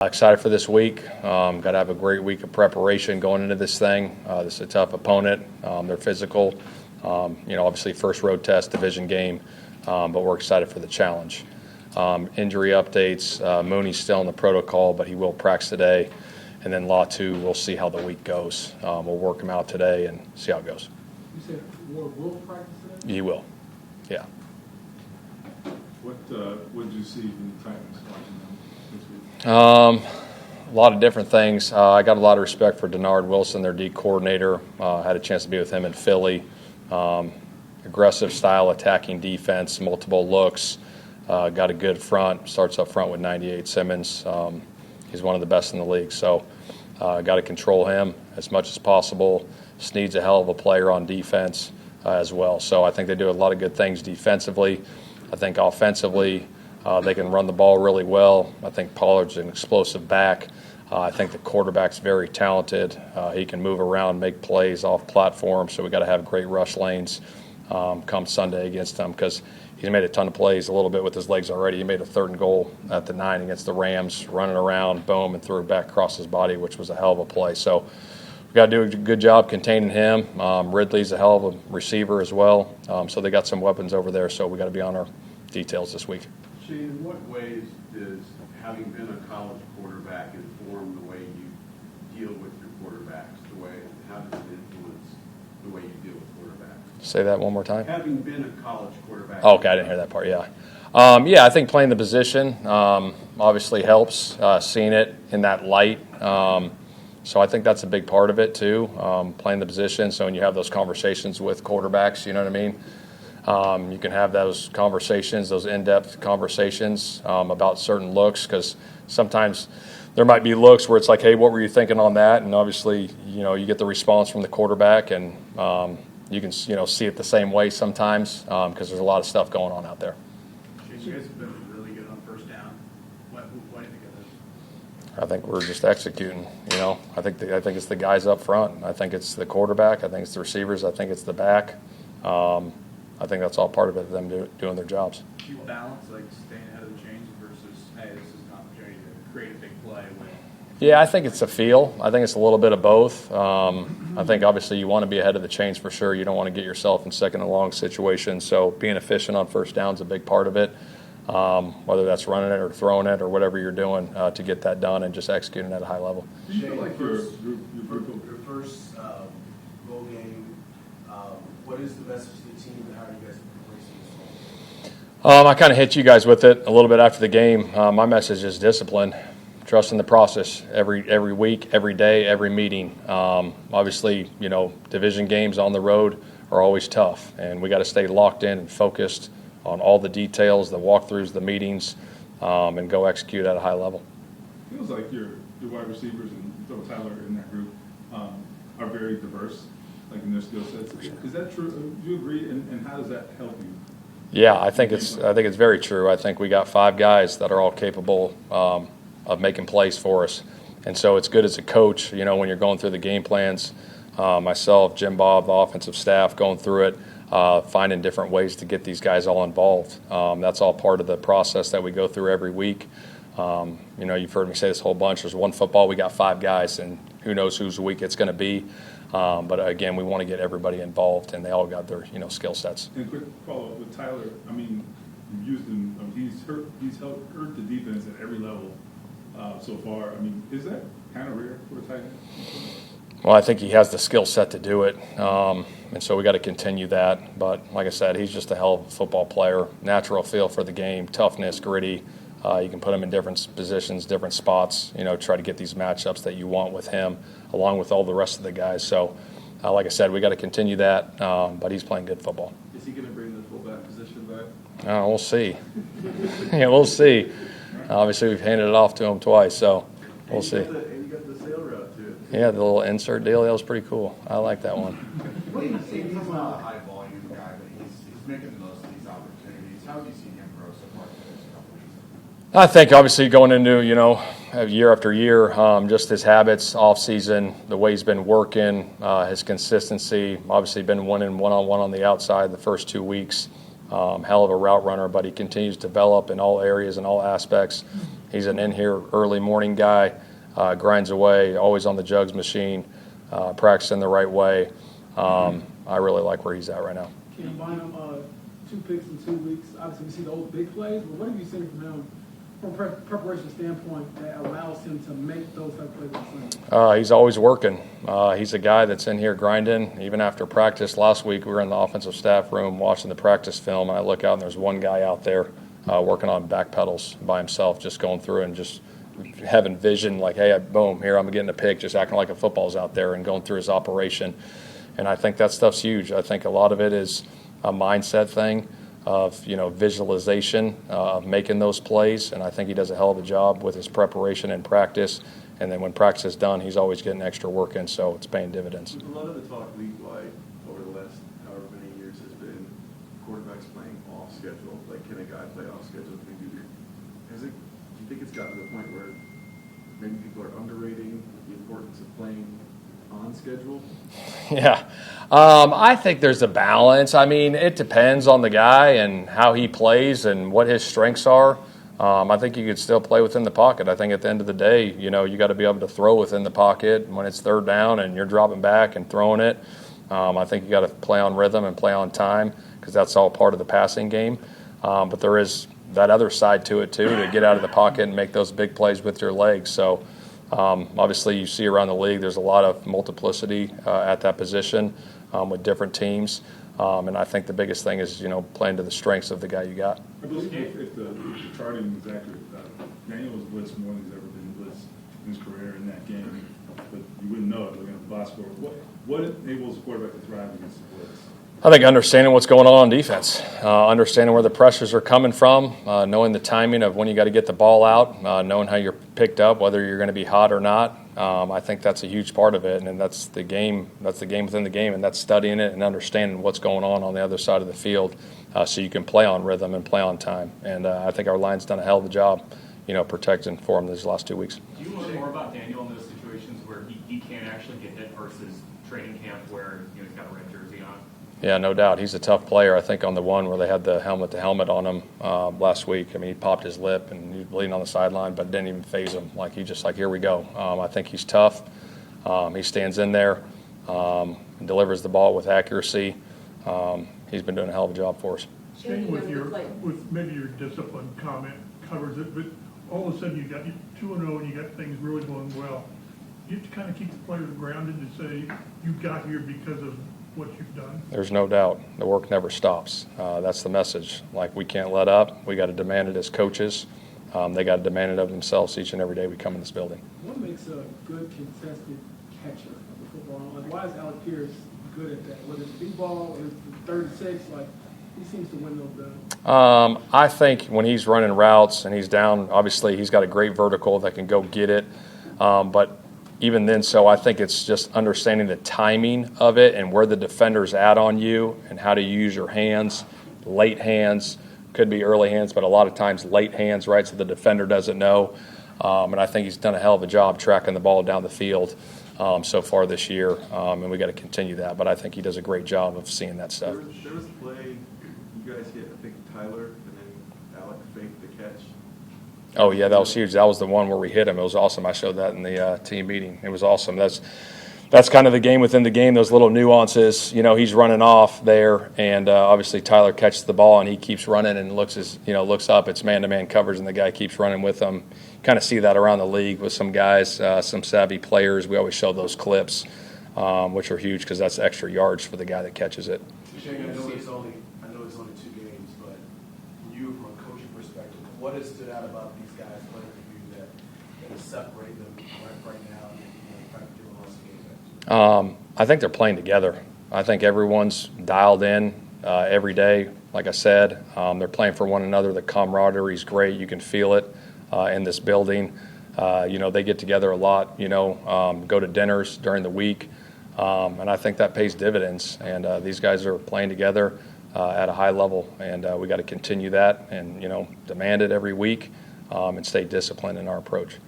Excited for this week. Got to have a great week of preparation going into this thing. This is a tough opponent. They're physical. Obviously first road test, division game, but we're excited for the challenge. Injury updates. Mooney's still in the protocol, but he will practice today. And then Latu, we'll see how the week goes. We'll work him out today and see how it goes. You said Ward will practice today? He will, yeah. What did you see from the Titans watching them this week? A lot of different things. I got a lot of respect for Denard Wilson, their D coordinator. Had a chance to be with him in Philly. Aggressive style, attacking defense, multiple looks. Got a good front. Starts up front with 98 Simmons. He's one of the best in the league. So got to control him as much as possible. Snead's a hell of a player on defense as well. So I think they do a lot of good things defensively. I think offensively, they can run the ball really well. I think Pollard's an explosive back. I think the quarterback's very talented. He can move around, make plays off platform, so we got to have great rush lanes come Sunday against him because he's made a ton of plays a little bit with his legs already. He made a 3rd and goal at the 9 against the Rams, running around, boom, and threw it back across his body, which was a hell of a play. So we got to do a good job containing him. Ridley's a hell of a receiver as well. So they got some weapons over there, so we got to be on our details this week. Shane, in what ways does having been a college quarterback inform the way you deal with your quarterbacks? How does it influence the way you deal with quarterbacks? Say that one more time. Having been a college quarterback. Oh, okay, I didn't hear that part. Yeah, I think playing the position obviously helps. Seeing it in that light, so I think that's a big part of it too. Playing the position, so when you have those conversations with quarterbacks, you know what I mean. You can have those conversations, those in-depth conversations about certain looks, because sometimes there might be looks where it's like, hey, what were you thinking on that? And obviously, you get the response from the quarterback, and you can, see it the same way sometimes because there's a lot of stuff going on out there. Shane, you guys have been really good on first down. What do you think of this? I think we're just executing. I think it's the guys up front. I think it's the quarterback. I think it's the receivers. I think it's the back. I think that's all part of it, them doing their jobs. Do you balance, like, staying ahead of the chains versus, hey, this is an opportunity to create a big play? Yeah, I think it's a feel. I think it's a little bit of both. I think, obviously, you want to be ahead of the chains for sure. You don't want to get yourself in second and long situations. So being efficient on first down is a big part of it, whether that's running it or throwing it or whatever you're doing to get that done and just executing at a high level. Do you feel like your first bowl game, what is the message to the team and how are you guys embracing this? I kind of hit you guys with it a little bit after the game. My message is discipline, trusting the process every week, every day, every meeting. Obviously, division games on the road are always tough, and we got to stay locked in and focused on all the details, the walkthroughs, the meetings, and go execute at a high level. Feels like your wide receivers and throw Tyler in that group are very diverse, like in their skill sets. Is that true? Do you agree? And how does that help you? Yeah, I think it's very true. I think we got 5 guys that are all capable of making plays for us, and so it's good as a coach. When you're going through the game plans, myself, Jim Bob, the offensive staff, going through it, finding different ways to get these guys all involved. That's all part of the process that we go through every week. You've heard me say this a whole bunch. There's one football, we got 5 guys, and who knows whose week it's going to be. But again, we want to get everybody involved, and they all got their skill sets. And quick follow-up with Tyler. I mean, you've used him. He's helped hurt the defense at every level so far. I mean, is that kind of rare for a tight end? Well, I think he has the skill set to do it, and so we got to continue that. But like I said, he's just a hell of a football player. Natural feel for the game, toughness, gritty. You can put him in different positions, different spots, try to get these matchups that you want with him, along with all the rest of the guys. So, like I said, we got to continue that, but he's playing good football. Is he going to bring the fullback position back? We'll see. Yeah, we'll see. Obviously, we've handed it off to him twice, so we'll see. And you got the sail route, too. Yeah, the little insert deal, that was pretty cool. I like that one. He's not a high-volume guy, but he's making the most of these opportunities. How have you seen him grow so far in the next couple weeks? I think obviously going into, year after year, just his habits, off-season, the way he's been working, his consistency, obviously been winning one-on-one on the outside the first 2 weeks. Hell of a route runner, but he continues to develop in all areas and all aspects. He's an in here early morning guy, grinds away, always on the jugs machine, practicing the right way. I really like where he's at right now. Cam Bynum, 2 picks in 2 weeks. Obviously, we see the old big plays, but what have you seen from him from a preparation standpoint that allows him to make those type of plays on Sunday? He's always working. He's a guy that's in here grinding. Even after practice last week, we were in the offensive staff room watching the practice film, and I look out and there's one guy out there working on back pedals by himself, just going through and just having vision like, hey, boom, here I'm getting a pick, just acting like a football's out there and going through his operation. And I think that stuff's huge. I think a lot of it is a mindset thing of, visualization of making those plays. And I think he does a hell of a job with his preparation and practice. And then when practice is done, he's always getting extra work in, so it's paying dividends. A lot of the talk league-wide over the last however many years has been quarterbacks playing off schedule. Like, can a guy play off schedule? Do you think it's gotten to the point where maybe people are underrating the importance of playing on schedule? Yeah. I think there's a balance. I mean, it depends on the guy and how he plays and what his strengths are. I think you could still play within the pocket. I think at the end of the day, you got to be able to throw within the pocket when it's third down and you're dropping back and throwing it. I think you got to play on rhythm and play on time because that's all part of the passing game. But there is that other side to it too, to get out of the pocket and make those big plays with your legs. So obviously you see around the league there's a lot of multiplicity at that position with different teams. And I think the biggest thing is, playing to the strengths of the guy you got. I believe if the charting is accurate, Daniel was blitzed more than he's ever been blitzed in his career in that game. But you wouldn't know it looking at the box score. What enables a quarterback to thrive against the blitz? I think understanding what's going on defense, understanding where the pressures are coming from, knowing the timing of when you got to get the ball out, knowing how you're picked up, whether you're going to be hot or not. I think that's a huge part of it, and that's the game. That's the game within the game, and that's studying it and understanding what's going on the other side of the field, so you can play on rhythm and play on time. And I think our line's done a hell of a job, protecting for him these last 2 weeks. Do you learn more about Daniel in those situations where he can't actually get hit versus training camp where he's got a red jersey on? Yeah, no doubt. He's a tough player. I think on the one where they had the helmet-to-helmet on him last week, I mean, he popped his lip and he was bleeding on the sideline, but it didn't even faze him. Like, he just here we go. I think he's tough. He stands in there, and delivers the ball with accuracy. He's been doing a hell of a job for us. Staying with maybe your discipline comment covers it, but all of a sudden you got 2-0 and you got things really going well. You have to kind of keep the players grounded to say you got here because of what you've done. There's no doubt. The work never stops. That's the message. Like, we can't let up. We got to demand it as coaches. They got to demand it of themselves each and every day we come in this building. What makes a good contested catcher of the football? Like, why is Alec Pierce good at that? Whether it's deep ball, it's 36, he seems to win those battles. I think when he's running routes and he's down, obviously he's got a great vertical that can go get it. But even then, I think it's just understanding the timing of it and where the defender's at on you and how to use your hands, late hands, could be early hands, but a lot of times late hands, right, so the defender doesn't know. And I think he's done a hell of a job tracking the ball down the field so far this year, and we got to continue that. But I think he does a great job of seeing that stuff. There was a play you guys hit, I think, Tyler, and then Alec faked the catch. Oh, yeah, that was huge. That was the one where we hit him. It was awesome. I showed that in the team meeting. It was awesome. That's kind of the game within the game, those little nuances. He's running off there, and obviously Tyler catches the ball, and he keeps running and looks up. It's man-to-man coverage, and the guy keeps running with him. Kind of see that around the league with some guys, some savvy players. We always show those clips, which are huge because that's extra yards for the guy that catches it. Shane, I know it's only 2 games, but you, from a coaching perspective, what has stood out about these guys playing for you that will separate them right now and try to do a loss of games? I think they're playing together. I think everyone's dialed in every day. Like I said, they're playing for one another. The camaraderie is great. You can feel it in this building. They get together a lot, go to dinners during the week. And I think that pays dividends. And these guys are playing together at a high level. And we got to continue that and, demand it every week and stay disciplined in our approach.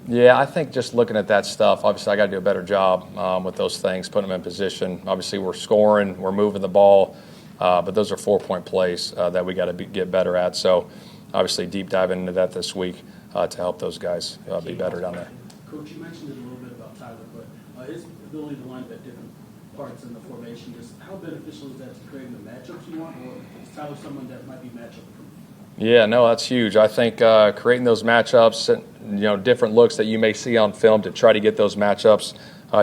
Yeah, I think just looking at that stuff, obviously I got to do a better job with those things, putting them in position. Obviously we're scoring, we're moving the ball, but those are 4-point plays that we got to get better at. So obviously deep diving into that this week to help those guys be better down there. Coach, you mentioned it a little bit about Tyler, but his ability to line up at different parts in the formation, just how beneficial is that to creating the matchups you want, or is Tyler someone that might be matchup proof? Yeah, no, that's huge. I think creating those matchups, different looks that you may see on film to try to get those matchups.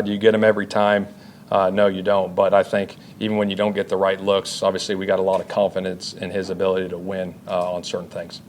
Do you get them every time? No, you don't. But I think even when you don't get the right looks, obviously we got a lot of confidence in his ability to win on certain things.